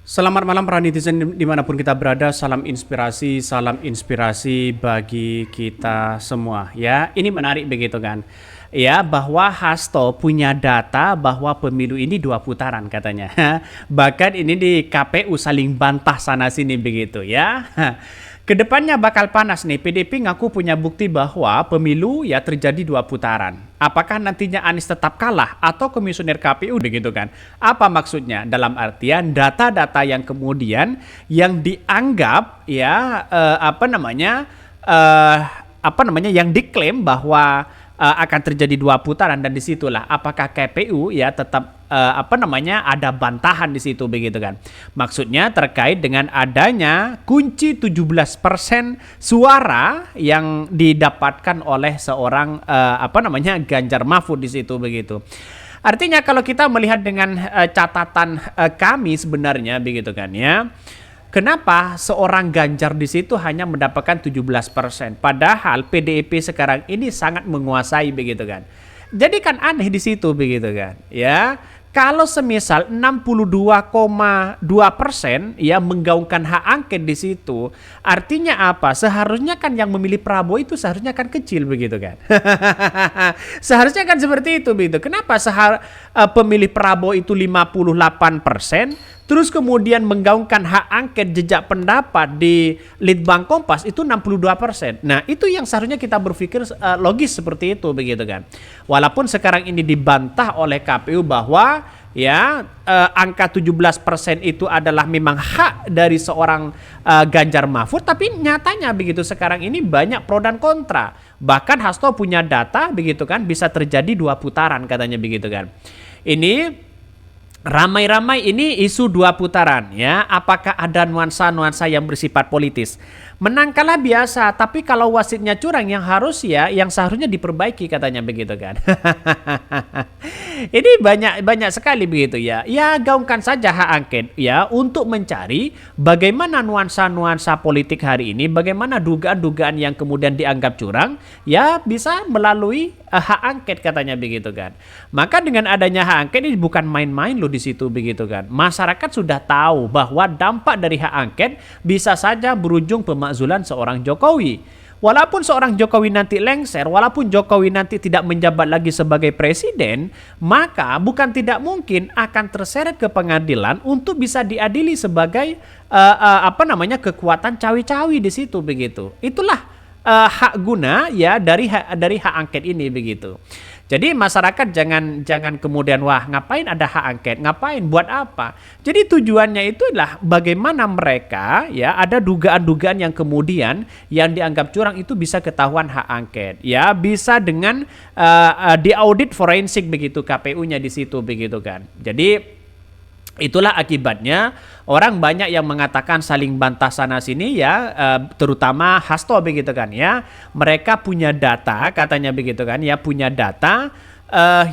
Selamat malam para netizen dimanapun kita berada, salam inspirasi bagi kita semua ya. Ini menarik begitu kan ya, bahwa Hasto punya data bahwa pemilu ini 2 putaran katanya. Bahkan ini di KPU saling bantah sana sini begitu ya. Kedepannya bakal panas nih. PDP ngaku punya bukti bahwa pemilu ya terjadi 2 putaran. Apakah nantinya Anies tetap kalah atau komisioner KPU begitu kan? Apa maksudnya? Dalam artian data-data yang kemudian yang dianggap ya yang diklaim bahwa akan terjadi 2 putaran, dan disitulah apakah KPU ya tetap ada bantahan di situ begitu kan. Maksudnya terkait dengan adanya kunci 17% suara yang didapatkan oleh seorang Ganjar Mahfud di situ begitu. Artinya kalau kita melihat dengan catatan kami sebenarnya begitu kan ya. Kenapa seorang Ganjar di situ hanya mendapatkan 17%? Padahal PDIP sekarang ini sangat menguasai begitu kan. Jadi kan aneh di situ begitu kan. Ya, kalau semisal 62,2% ya menggaungkan hak angket di situ, artinya apa? Seharusnya kan yang memilih Prabowo itu seharusnya kan kecil begitu kan. Seharusnya kan seperti itu begitu. Kenapa pemilih Prabowo itu 58%? Terus kemudian menggaungkan hak angket jejak pendapat di Litbang Kompas itu 62%. Nah, itu yang seharusnya kita berpikir logis seperti itu begitu kan. Walaupun sekarang ini dibantah oleh KPU bahwa ya angka 17% itu adalah memang hak dari seorang Ganjar Mahfud, tapi nyatanya begitu sekarang ini banyak pro dan kontra. Bahkan Hasto punya data begitu kan, bisa terjadi 2 putaran katanya begitu kan. Ini ramai-ramai ini isu 2 putaran ya. Apakah ada nuansa-nuansa yang bersifat politis? Menang kalah biasa, tapi kalau wasitnya curang yang seharusnya diperbaiki katanya begitu kan. Ini banyak sekali begitu ya. Ya gaungkan saja hak angket ya untuk mencari bagaimana nuansa-nuansa politik hari ini, bagaimana dugaan-dugaan yang kemudian dianggap curang ya bisa melalui hak angket katanya begitu kan. Maka dengan adanya hak angket ini bukan main-main loh di situ begitu kan. Masyarakat sudah tahu bahwa dampak dari hak angket bisa saja berujung pemakzulan seorang Jokowi. Walaupun seorang Jokowi nanti lengser, walaupun Jokowi nanti tidak menjabat lagi sebagai presiden, maka bukan tidak mungkin akan terseret ke pengadilan untuk bisa diadili sebagai kekuatan cawi-cawi di situ begitu. Itulah hak guna ya dari hak angket ini begitu. Jadi masyarakat jangan kemudian wah ngapain ada hak angket, ngapain buat apa. Jadi tujuannya itulah bagaimana mereka ya ada dugaan-dugaan yang kemudian yang dianggap curang itu bisa ketahuan hak angket. Ya bisa dengan diaudit forensik begitu KPU-nya di situ begitu kan. Jadi itulah akibatnya orang banyak yang mengatakan saling bantah sana sini ya, terutama Hasto begitu kan ya. Mereka punya data katanya begitu kan ya, punya data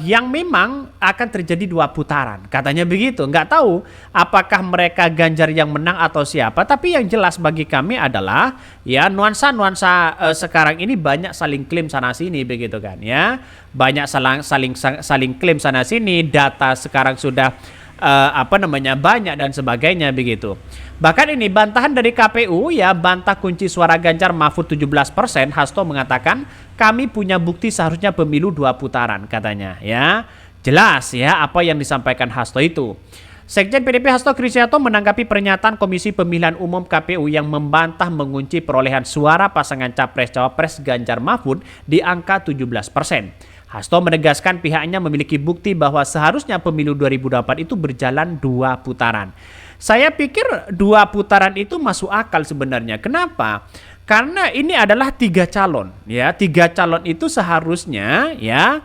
yang memang akan terjadi 2 putaran katanya begitu. Nggak tahu apakah mereka Ganjar yang menang atau siapa, tapi yang jelas bagi kami adalah ya nuansa-nuansa sekarang ini banyak saling klaim sana sini begitu kan ya. Banyak saling klaim sana sini, data sekarang sudah banyak dan sebagainya begitu. Bahkan ini bantahan dari KPU ya, bantah kunci suara Ganjar Mahfud 17%. Hasto mengatakan kami punya bukti seharusnya pemilu 2 putaran katanya ya. Jelas ya apa yang disampaikan Hasto itu. Sekjen PDP Hasto Kristianto menanggapi pernyataan Komisi Pemilihan Umum KPU yang membantah mengunci perolehan suara pasangan Capres-Cawapres Ganjar Mahfud di angka 17%. Hasto menegaskan pihaknya memiliki bukti bahwa seharusnya pemilu 2024 itu berjalan 2 putaran. Saya pikir 2 putaran itu masuk akal sebenarnya. Kenapa? Karena ini adalah 3 calon. Ya, 3 calon itu seharusnya ya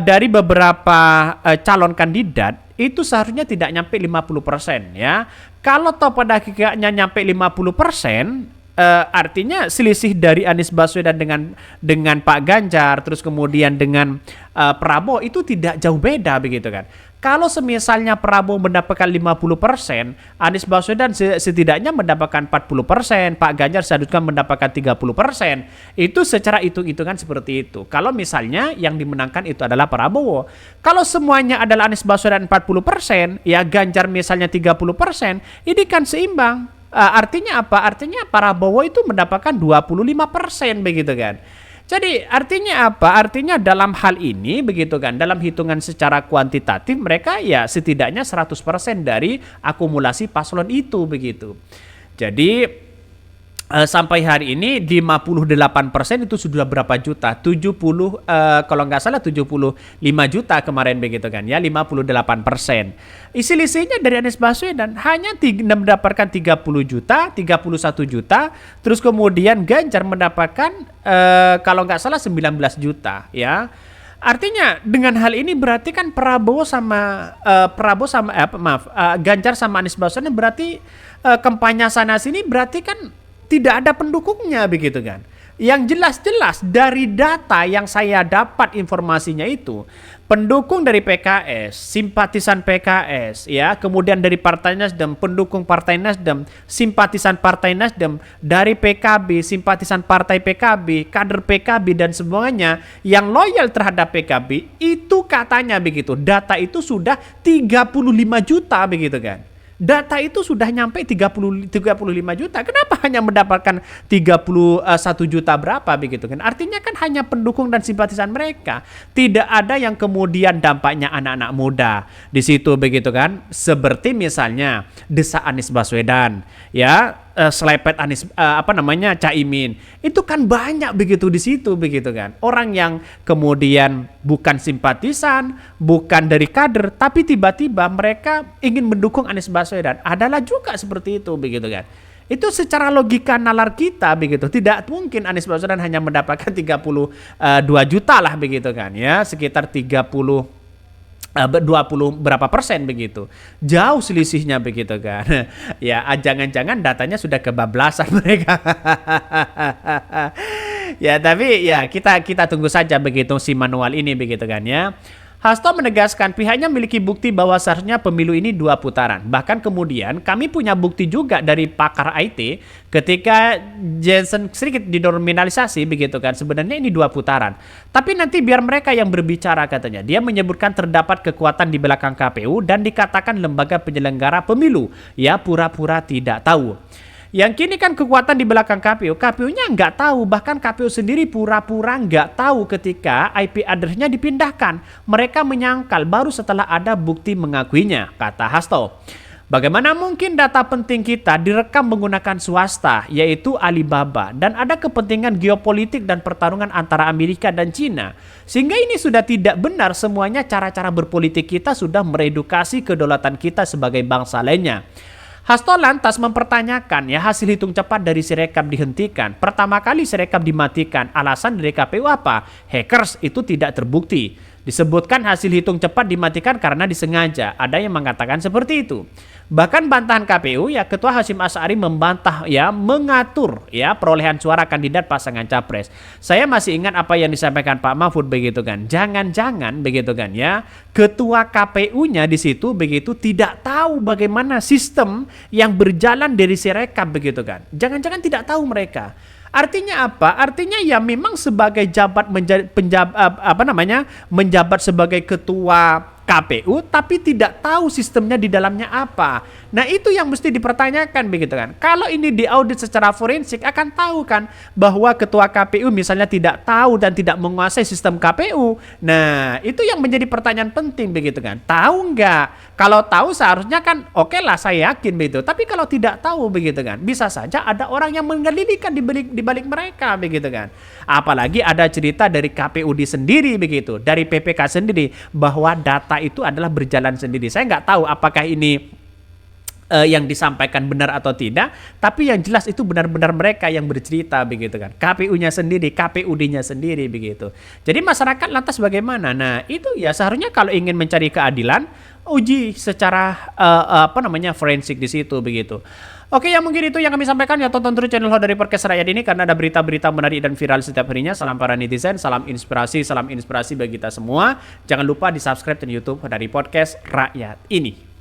dari beberapa calon kandidat itu seharusnya tidak nyampe 50% ya. Kalau toh pada hakikatnya nyampe 50%, artinya selisih dari Anies Baswedan dengan Pak Ganjar terus kemudian dengan Prabowo itu tidak jauh beda begitu kan. Kalau semisalnya Prabowo mendapatkan 50%, Anies Baswedan setidaknya mendapatkan 40%, Pak Ganjar seharusnya mendapatkan 30%. Itu secara hitung-hitungan seperti itu. Kalau misalnya yang dimenangkan itu adalah Prabowo. Kalau semuanya adalah Anies Baswedan 40%, ya Ganjar misalnya 30%, ini kan seimbang. Artinya apa? Artinya Prabowo itu mendapatkan 25% begitu kan. Jadi artinya apa? Artinya dalam hal ini begitu kan, dalam hitungan secara kuantitatif mereka ya setidaknya 100% dari akumulasi paslon itu begitu. Jadi sampai hari ini 58% itu sudah berapa juta? 70 kalau nggak salah 75 juta kemarin begitu kan ya, 58%. Isi-isinya dari Anies Baswedan hanya mendapatkan 30 juta, 31 juta, terus kemudian Ganjar mendapatkan kalau nggak salah 19 juta ya. Artinya dengan hal ini berarti kan Ganjar sama Anies Baswedan berarti kampanye sana sini berarti kan tidak ada pendukungnya begitu kan. Yang jelas-jelas dari data yang saya dapat informasinya itu, pendukung dari PKS, simpatisan PKS, ya, kemudian dari Partai Nasdem, pendukung Partai Nasdem, simpatisan Partai Nasdem, dari PKB, simpatisan Partai PKB, kader PKB dan semuanya yang loyal terhadap PKB, itu katanya begitu, data itu sudah 35 juta begitu kan. Data itu sudah nyampe 35 juta. Kenapa hanya mendapatkan 31 juta berapa begitu kan? Artinya kan hanya pendukung dan simpatisan mereka. Tidak ada yang kemudian dampaknya anak-anak muda di situ begitu kan? Seperti misalnya desak Anies Baswedan, ya, selepet Caimin. Itu kan banyak begitu di situ begitu kan. Orang yang kemudian bukan simpatisan, bukan dari kader, tapi tiba-tiba mereka ingin mendukung Anies Baswedan. Adalah juga seperti itu begitu kan. Itu secara logika nalar kita begitu. Tidak mungkin Anies Baswedan hanya mendapatkan 32 juta lah begitu kan ya, sekitar 20 berapa persen begitu. Jauh selisihnya begitu kan. Ya, jangan-jangan datanya sudah kebablasan mereka. Ya, tapi ya kita tunggu saja begitu si manual ini begitu kan ya. Hasto menegaskan pihaknya memiliki bukti bahwa seharusnya pemilu ini 2 putaran. Bahkan kemudian kami punya bukti juga dari pakar IT ketika Jensen sedikit dinominalisasi begitu kan. Sebenarnya ini 2 putaran. Tapi nanti biar mereka yang berbicara katanya. Dia menyebutkan terdapat kekuatan di belakang KPU dan dikatakan lembaga penyelenggara pemilu ya pura-pura tidak tahu. Yang kini kan kekuatan di belakang KPU, KPU-nya nggak tahu, bahkan KPU sendiri pura-pura nggak tahu ketika IP address-nya dipindahkan. Mereka menyangkal baru setelah ada bukti mengakuinya, kata Hasto. Bagaimana mungkin data penting kita direkam menggunakan swasta, yaitu Alibaba, dan ada kepentingan geopolitik dan pertarungan antara Amerika dan Cina. Sehingga ini sudah tidak benar semuanya cara-cara berpolitik kita sudah meredukasi kedaulatan kita sebagai bangsa lainnya. Hasto lantas mempertanyakan ya hasil hitung cepat dari Sirekap dihentikan. Pertama kali Sirekap dimatikan. Alasan dari KPU apa? Hackers itu tidak terbukti. Disebutkan hasil hitung cepat dimatikan karena disengaja. Ada yang mengatakan seperti itu. Bahkan bantahan KPU ya Ketua Hasyim Asy'ari membantah ya mengatur ya perolehan suara kandidat pasangan capres. Saya masih ingat apa yang disampaikan Pak Mahfud begitu kan. Jangan-jangan begitu kan ya Ketua KPU-nya di situ begitu tidak tahu bagaimana sistem yang berjalan dari Sirekap begitu kan. Jangan-jangan tidak tahu mereka. Artinya apa? Artinya ya memang sebagai menjabat sebagai ketua KPU tapi tidak tahu sistemnya di dalamnya apa. Nah, itu yang mesti dipertanyakan begitu kan. Kalau ini diaudit secara forensik akan tahu kan bahwa ketua KPU misalnya tidak tahu dan tidak menguasai sistem KPU. Nah, itu yang menjadi pertanyaan penting begitu kan. Tahu nggak? Kalau tahu seharusnya kan oke lah saya yakin begitu. Tapi kalau tidak tahu begitu kan, bisa saja ada orang yang menggelikan di balik mereka begitu kan. Apalagi ada cerita dari KPUD sendiri begitu, dari PPK sendiri bahwa data itu adalah berjalan sendiri. Saya nggak tahu apakah ini yang disampaikan benar atau tidak, tapi yang jelas itu benar-benar mereka yang bercerita begitu kan. KPU-nya sendiri, KPUD-nya sendiri begitu. Jadi masyarakat lantas bagaimana? Nah, itu ya seharusnya kalau ingin mencari keadilan, uji secara forensik di situ begitu. Oke, ya mungkin itu yang kami sampaikan ya. Tonton terus channel Ho dari Podcast Rakyat ini karena ada berita-berita menarik dan viral setiap harinya. Salam para netizen, salam inspirasi bagi kita semua. Jangan lupa di-subscribe channel YouTube dari Podcast Rakyat ini.